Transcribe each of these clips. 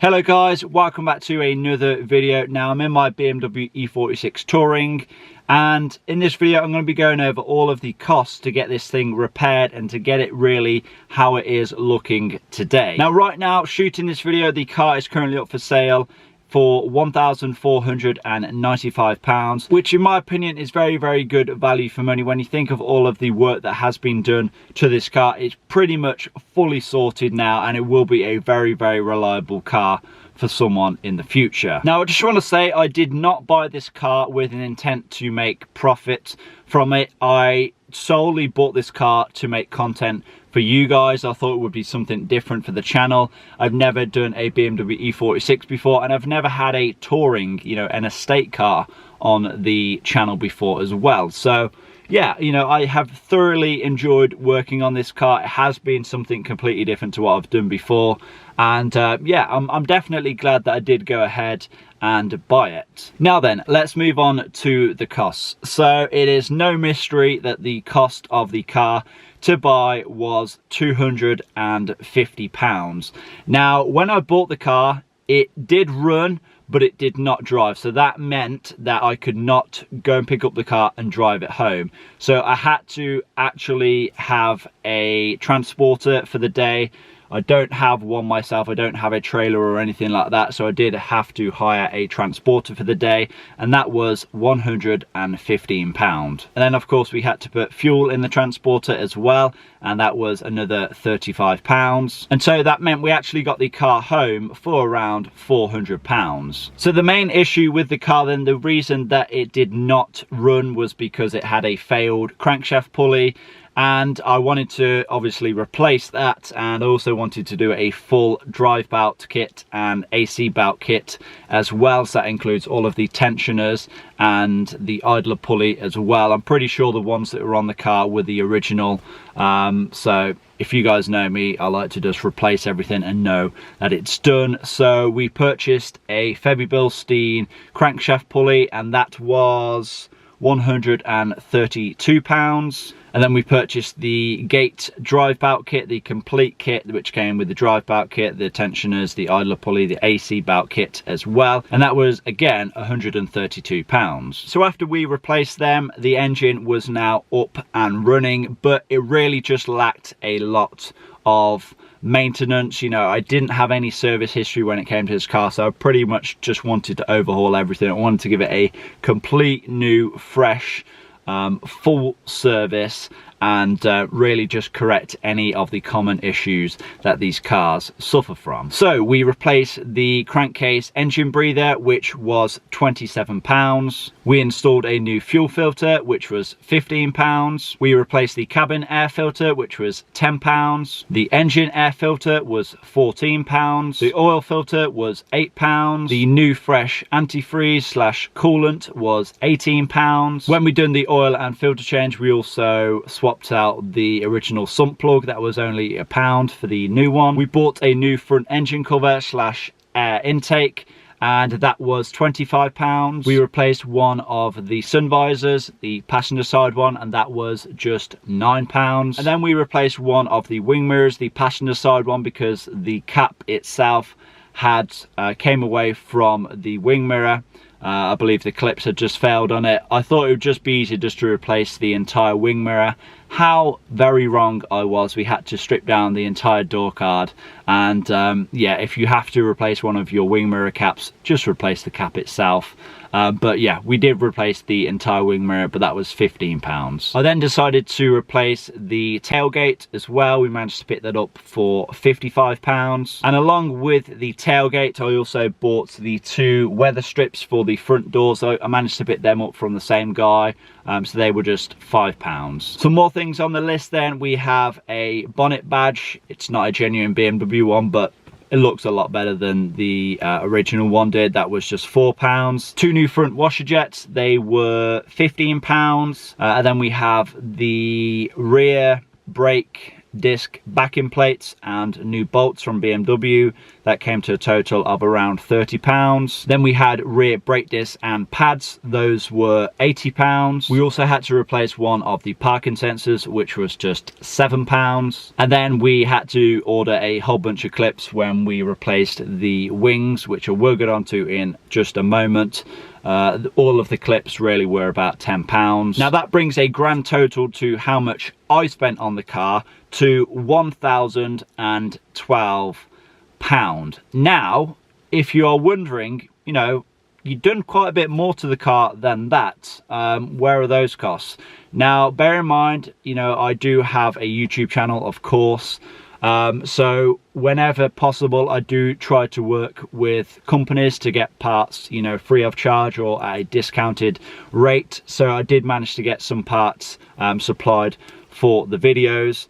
Hello guys, welcome back to another video. Now I'm in my BMW E46 Touring, and in this video I'm going to be going over all of the costs to get this thing repaired and to get it really how it is looking today. Now right now, shooting this video, the car is currently up for sale for £1,495, which in my opinion is very good value for money. When you think of all of the work that has been done to this car, it's pretty much fully sorted now, and it will be a very reliable car for someone in the future. Now I just want to say, I did not buy this car with an intent to make profit from it. I solely bought this car to make content for you guys. I thought it would be something different for the channel. I've never done a BMW E46 before, and I've never had a touring, an estate car on the channel before as well. So yeah, I have thoroughly enjoyed working on this car. It has been something completely different to what I've done before, and yeah, I'm definitely glad that I did go ahead and buy it. Now then, let's move on to the costs. So it is no mystery that the cost of the car to buy was £250. Now when I bought the car, it did run, but it did not drive. So that meant that I could not go and pick up the car and drive it home. So I had to actually have a transporter for the day. I don't have one myself. I don't have a trailer or anything like that, so I did have to hire a transporter for the day, and that was £115. And then of course we had to put fuel in the transporter as well, and that was another £35. And so that meant we actually got the car home for around £400. So the main issue with the car then, the reason that it did not run, was because it had a failed crankshaft pulley, and I wanted to obviously replace that, and I also wanted to do a full drive belt kit and AC belt kit as well. So that includes all of the tensioners and the idler pulley as well. I'm pretty sure the ones that were on the car were the original. So if you guys know me, I like to just replace everything and know that it's done. So we purchased a Feby-Bilstein crankshaft pulley, and that was £132. And then we purchased the gate drive belt kit, the complete kit, which came with the drive belt kit, the tensioners, the idler pulley, the AC belt kit as well, and that was again £132. So after we replaced them, the engine was now up and running, but it really just lacked a lot of maintenance. I didn't have any service history when it came to this car, so I pretty much just wanted to overhaul everything. I wanted to give it a complete new, fresh, full service, and really just correct any of the common issues that these cars suffer from. So we replaced the crankcase engine breather, which was £27. We installed a new fuel filter, which was £15. We replaced the cabin air filter, which was £10. The engine air filter was £14. The oil filter was £8. The new fresh antifreeze / coolant was £18. When we done the oil and filter change, we also swapped out the original sump plug. That was only £1 for the new one. We bought a new front engine cover / air intake, and that was £25. We replaced one of the sun visors, the passenger side one, and that was just £9. And then we replaced one of the wing mirrors, the passenger side one, because the cap itself had came away from the wing mirror. I believe the clips had just failed on it. I thought it would just be easy just to replace the entire wing mirror. How very wrong I was. We had to strip down the entire door card, and yeah, if you have to replace one of your wing mirror caps, just replace the cap itself. But yeah, we did replace the entire wing mirror, but that was £15. I then decided to replace the tailgate as well. We managed to pick that up for £55. And along with the tailgate, I also bought the 2 weather strips for the front doors. So I managed to pick them up from the same guy. So they were just £5. Some more things on the list then. We have a bonnet badge. It's not a genuine BMW one, but it looks a lot better than the original one did. That was just £4. 2 new front washer jets. They were £15. And then we have the rear brake disc backing plates and new bolts from BMW. That came to a total of around £30. Then we had rear brake discs and pads. Those were £80. We also had to replace one of the parking sensors, which was just £7. And then we had to order a whole bunch of clips when we replaced the wings, which I will get onto in just a moment. All of the clips really were about £10. Now that brings a grand total to how much I spent on the car to £1,012. Now, if you are wondering, you know, you've done quite a bit more to the car than that. Where are those costs? Now, bear in mind, you know, I do have a YouTube channel, of course. So whenever possible, I do try to work with companies to get parts, you know, free of charge or at a discounted rate. So I did manage to get some parts supplied for the videos.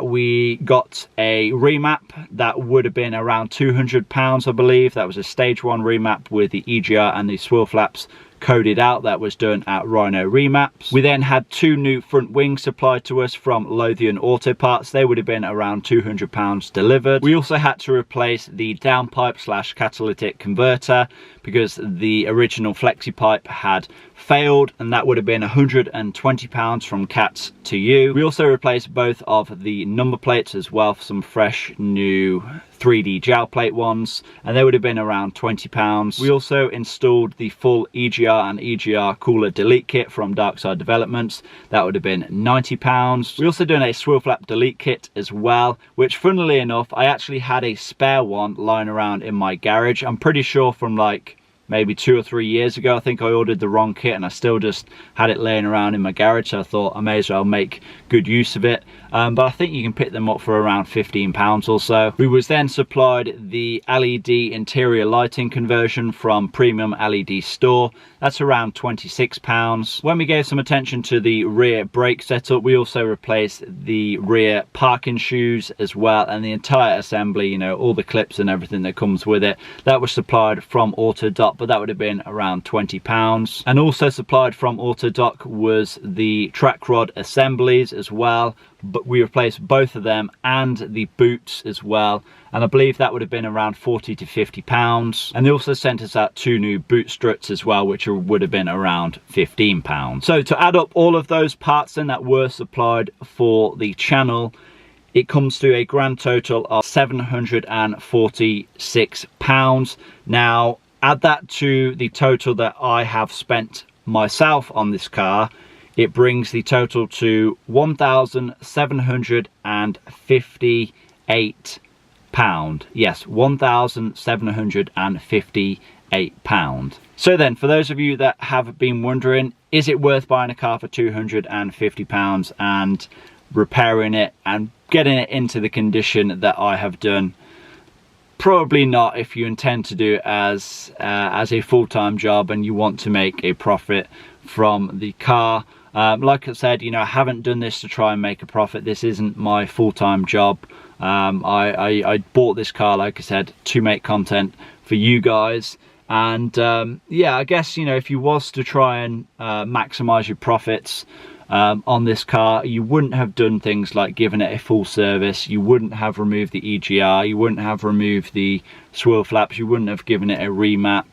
We got a remap that would have been around £200, I believe. That was a stage 1 remap with the EGR and the swivel flaps coded out. That was done at Rhino Remaps. We then had 2 new front wings supplied to us from Lothian Auto Parts. They would have been around £200 delivered. We also had to replace the downpipe / catalytic converter because the original flexi pipe had failed, and that would have been £120 from Cats to You. We also replaced both of the number plates as well for some fresh new 3D gel plate ones, and they would have been around £20. We also installed the full EGR and EGR cooler delete kit from Darkside Developments. That would have been £90. We also done a swivel flap delete kit as well, which funnily enough, I actually had a spare one lying around in my garage. I'm pretty sure from like maybe 2 or 3 years ago. I think I ordered the wrong kit and I still just had it laying around in my garage, so I thought I may as well make good use of it. But I think you can pick them up for around £15 or so. We was then supplied the LED interior lighting conversion from Premium LED Store. That's around £26. When we gave some attention to the rear brake setup, we also replaced the rear parking shoes as well, and the entire assembly, you know, all the clips and everything that comes with it. That was supplied from Autodoc, but that would have been around £20. And also supplied from Autodoc was the track rod assemblies as well, but we replaced both of them and the boots as well, and I believe that would have been around £40 to £50. And they also sent us out 2 new boot struts as well, which would have been around £15. So to add up all of those parts then that were supplied for the channel, it comes to a grand total of £746. Now add that to the total that I have spent myself on this car, it brings the total to £1,758. Yes, £1,758. So then, for those of you that have been wondering, is it worth buying a car for £250 and repairing it and getting it into the condition that I have done? Probably not if you intend to do it as a full-time job and you want to make a profit from the car. Like I said, you know, I haven't done this to try and make a profit. This isn't my full-time job. I bought this car, like I said, to make content for you guys. And yeah, I guess, you know, if you was to try and maximize your profits on this car, you wouldn't have done things like given it a full service. You wouldn't have removed the EGR. You wouldn't have removed the swivel flaps. You wouldn't have given it a remap.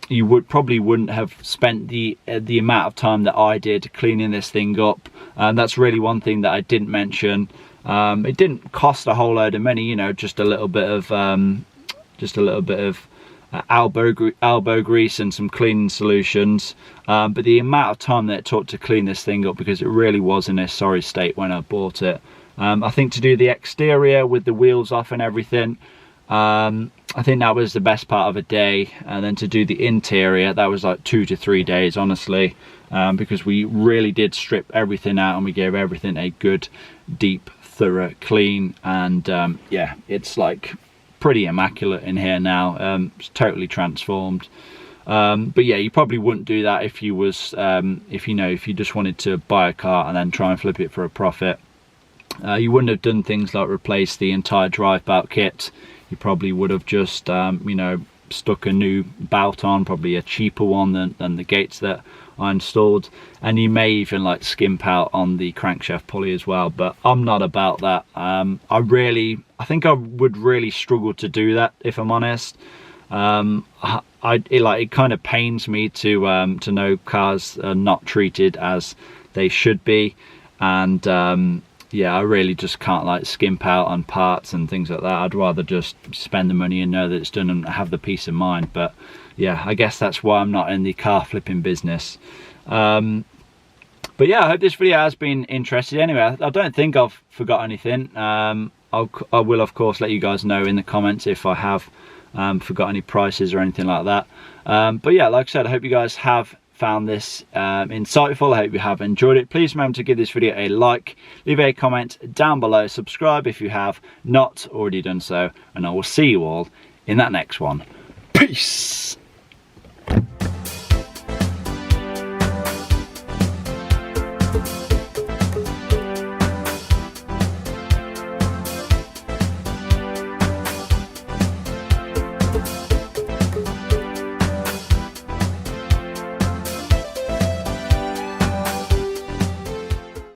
You wouldn't have spent the amount of time that I did cleaning this thing up. That's really one thing that I didn't mention. It didn't cost a whole load of money, you know, just a little bit of elbow grease and some cleaning solutions, but the amount of time that it took to clean this thing up, because it really was in a sorry state when I bought it. I think to do the exterior with the wheels off and everything, I think that was the best part of a day, and then to do the interior, that was like 2 to 3 days, honestly, because we really did strip everything out and we gave everything a good, deep, thorough clean. And yeah, it's like pretty immaculate in here now. It's totally transformed. But yeah, you probably wouldn't do that if you was if you just wanted to buy a car and then try and flip it for a profit. You wouldn't have done things like replace the entire drive belt kit. You probably would have just you know, stuck a new belt on, probably a cheaper one than the gates that I installed, and you may even like skimp out on the crankshaft pulley as well, but I'm not about that. I think I would really struggle to do that, if I'm honest. It kind of pains me to know cars are not treated as they should be, and yeah, I really just can't like skimp out on parts and things like that. I'd rather just spend the money and know that it's done and have the peace of mind. But yeah, I guess that's why I'm not in the car flipping business. But yeah, I hope this video has been interesting. Anyway, I don't think I've forgot anything. I will of course let you guys know in the comments if I have forgot any prices or anything like that. But yeah, like I said, I hope you guys have found this insightful. I hope you have enjoyed it. Please remember to give this video a like, leave a comment down below, subscribe if you have not already done so, and I will see you all in that next one. Peace.